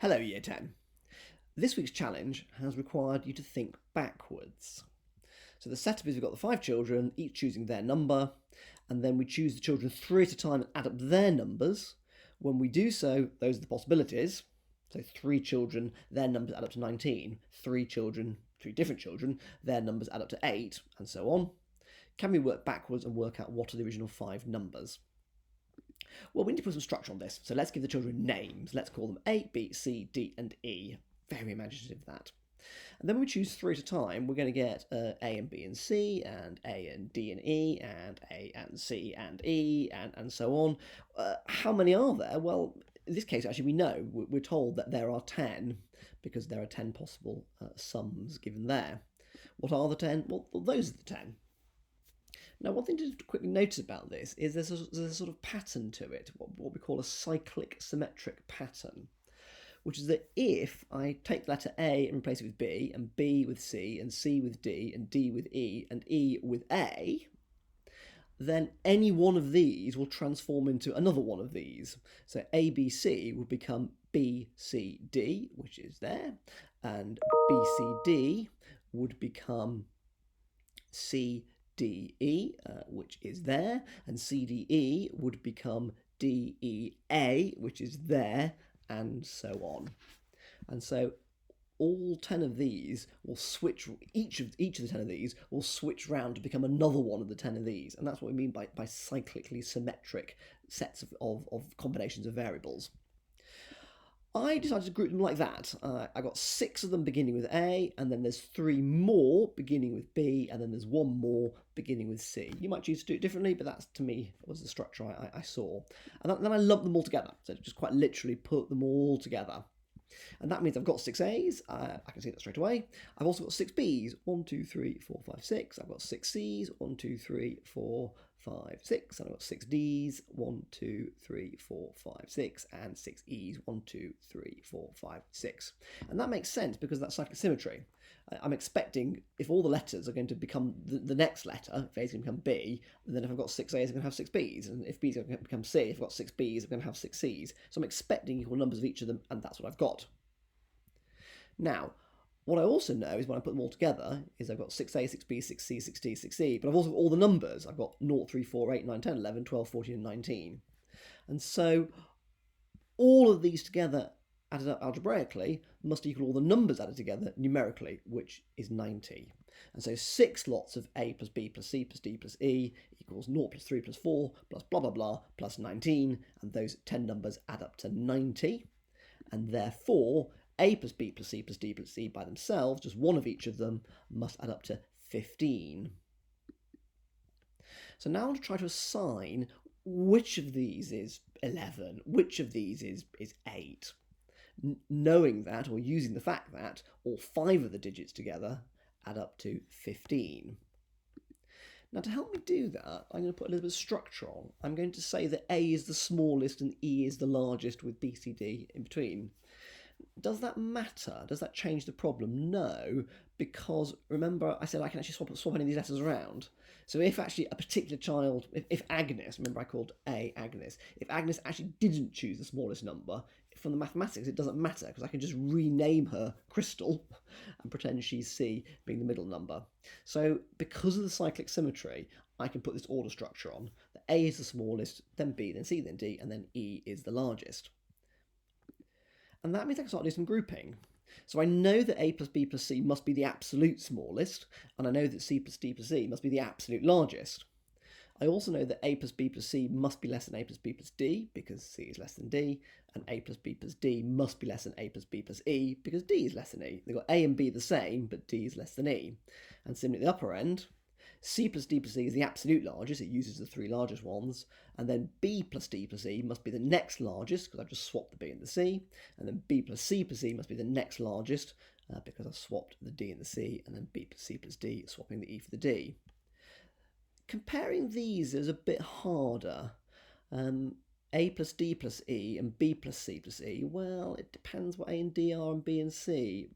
Hello, Year 10. This week's challenge has required you to think backwards. So the setup is we've got the 5 children, each choosing their number, and then we choose the children 3 at a time and add up their numbers. When we do so, those are the possibilities. So 3 children, their numbers add up to 19. 3 children, 3 different children, their numbers add up to 8, and so on. Can we work backwards and work out what are the original 5 numbers? Well, we need to put some structure on this, so let's give the children names. Let's call them A, B, C, D, and E. Very imaginative, that. And then when we choose 3 at a time, we're going to get A and B and C, and A and D and E, and A and C and E, and so on. How many are there? Well, in this case, actually, we know. We're told that there are 10, because there are 10 possible sums given there. What are the 10? Well, those are the 10. Now, one thing to quickly notice about this is there's a sort of pattern to it, what we call a cyclic symmetric pattern, which is that if I take the letter A and replace it with B, and B with C, and C with D, and D with E, and E with A, then any one of these will transform into another one of these. So ABC would become BCD, which is there, and BCD would become CDE, which is there, and CDE would become DEA, which is there, and so on. And so all 10 of these will switch, each of the 10 of these will switch round to become another one of the 10 of these. And that's what we mean by cyclically symmetric sets of combinations of variables. I decided to group them like that. I got 6 of them beginning with A, and then there's 3 more beginning with B, and then there's 1 more beginning with C. You might choose to do it differently, but that, to me, was the structure I saw. And then I lumped them all together, so just quite literally put them all together. And that means I've got 6 A's, I can see that straight away. I've also got 6 B's, 1, 2, 3, 4, 5, 6. I've got 6 C's, 1, 2, 3, 4, 5, 6. And I've got 6 D's, 1, 2, 3, 4, 5, 6. And 6 E's, 1, 2, 3, 4, 5, 6. And that makes sense because that's cyclic symmetry. I'm expecting if all the letters are going to become the next letter, if A's going to become B, then if I've got 6 A's, I'm going to have 6 B's. And if B's are going to become C, if I've got 6 B's, I'm going to have 6 C's. So I'm expecting equal numbers of each of them, and that's what I've got. Now, what I also know is when I put them all together is I've got 6A, 6B, 6C, 6D, 6E, but I've also got all the numbers. I've got 0, 3, 4, 8, 9, 10, 11, 12, 14, and 19. And so all of these together added up algebraically must equal all the numbers added together numerically, which is 90. And so 6 lots of A plus B plus C plus D plus E equals 0 plus 3 plus 4 plus blah blah blah plus 19, and those 10 numbers add up to 90. And therefore A plus B plus C plus D plus E by themselves, just one of each of them, must add up to 15. So now I want to try to assign which of these is 11, which of these is 8. Knowing that, or using the fact that, all 5 of the digits together add up to 15. Now, to help me do that, I'm going to put a little bit of structure on. I'm going to say that A is the smallest and E is the largest, with B, C, D in between. Does that matter? Does that change the problem? No, because remember I said I can actually swap any of these letters around. So if actually a particular child, if Agnes, remember I called A Agnes, if Agnes actually didn't choose the smallest number, from the mathematics it doesn't matter because I can just rename her Crystal and pretend she's C being the middle number. So because of the cyclic symmetry, I can put this order structure on. That A is the smallest, then B, then C, then D, and then E is the largest. And that means I can start doing some grouping. So I know that A plus B plus C must be the absolute smallest, and I know that C plus D plus E must be the absolute largest. I also know that A plus B plus C must be less than A plus B plus D, because C is less than D, and A plus B plus D must be less than A plus B plus E, because D is less than E. They've got A and B the same, but D is less than E. And similarly at the upper end, C plus D plus E is the absolute largest, it uses the 3 largest ones, and then B plus D plus E must be the next largest, because I've just swapped the B and the C, and then B plus C plus E must be the next largest, because I've swapped the D and the C, and then B plus C plus D, swapping the E for the D. Comparing these is a bit harder. A plus D plus E and B plus C plus E, well, it depends what A and D are and B and C.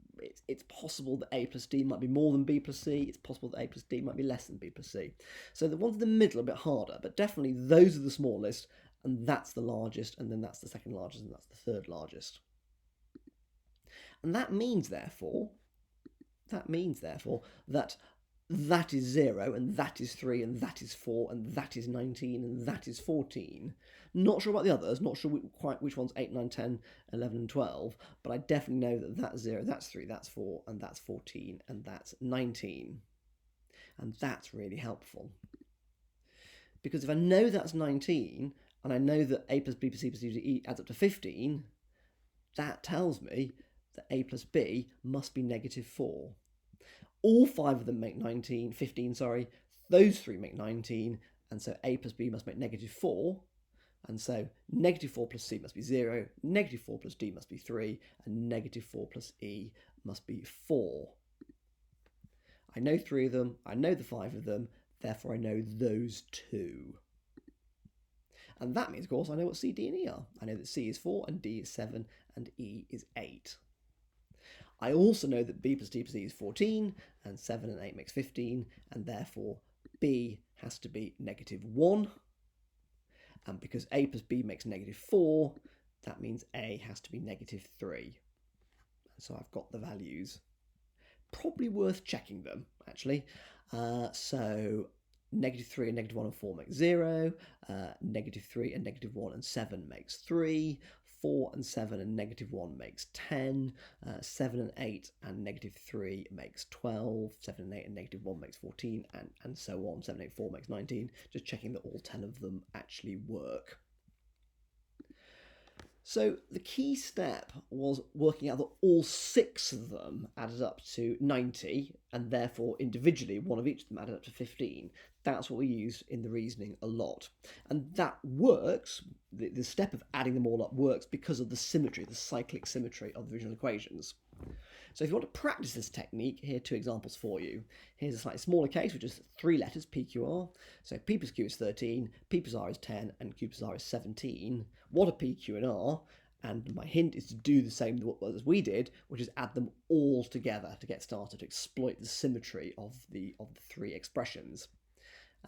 It's possible that A plus D might be more than B plus C. It's possible that A plus D might be less than B plus C. So the ones in the middle are a bit harder, but definitely those are the smallest, and that's the largest, and then that's the second largest, and that's the third largest. And that means, therefore, that that is 0, and that is 3, and that is 4, and that is 19, and that is 14. Not sure about the others, not sure quite which one's 8, 9, 10, 11, and 12, but I definitely know that that's 0, that's 3, that's 4, and that's 14, and that's 19. And that's really helpful. Because if I know that's 19, and I know that a plus b plus c plus d plus e adds up to 15, that tells me that a plus b must be negative 4. All 5 of them make 15, those 3 make 19, and so a plus b must make negative 4, and so negative 4 plus c must be 0, negative 4 plus d must be 3, and negative 4 plus e must be 4. I know 3 of them, I know the 5 of them, therefore I know those 2. And that means, of course, I know what C, D, and E are. I know that C is 4, and D is 7, and E is 8. I also know that B plus D plus E is 14, and 7 and 8 makes 15, and therefore B has to be negative 1. And because A plus B makes negative 4, that means A has to be negative 3. And so I've got the values. Probably worth checking them, actually. So negative 3 and negative 1 and 4 make 0. Negative 3 and negative 1 and 7 makes 3. 4 and 7 and negative 1 makes 10. 7 and 8 and negative 3 makes 12. 7 and 8 and negative 1 makes 14, and so on. 7, 8, 4 makes 19. Just checking that all 10 of them actually work. So the key step was working out that all 6 of them added up to 90, and therefore individually one of each of them added up to 15. That's what we use in the reasoning a lot. And that works, the step of adding them all up works because of the symmetry, the cyclic symmetry of the original equations. So if you want to practice this technique, here are 2 examples for you. Here's a slightly smaller case, which is 3 letters, P, Q, R. So P plus Q is 13, P plus R is 10, and Q plus R is 17. What are P, Q, and R? And my hint is to do the same as we did, which is add them all together to get started, to exploit the symmetry of the 3 expressions.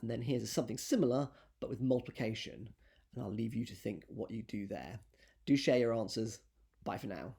And then here's something similar, but with multiplication. And I'll leave you to think what you do there. Do share your answers. Bye for now.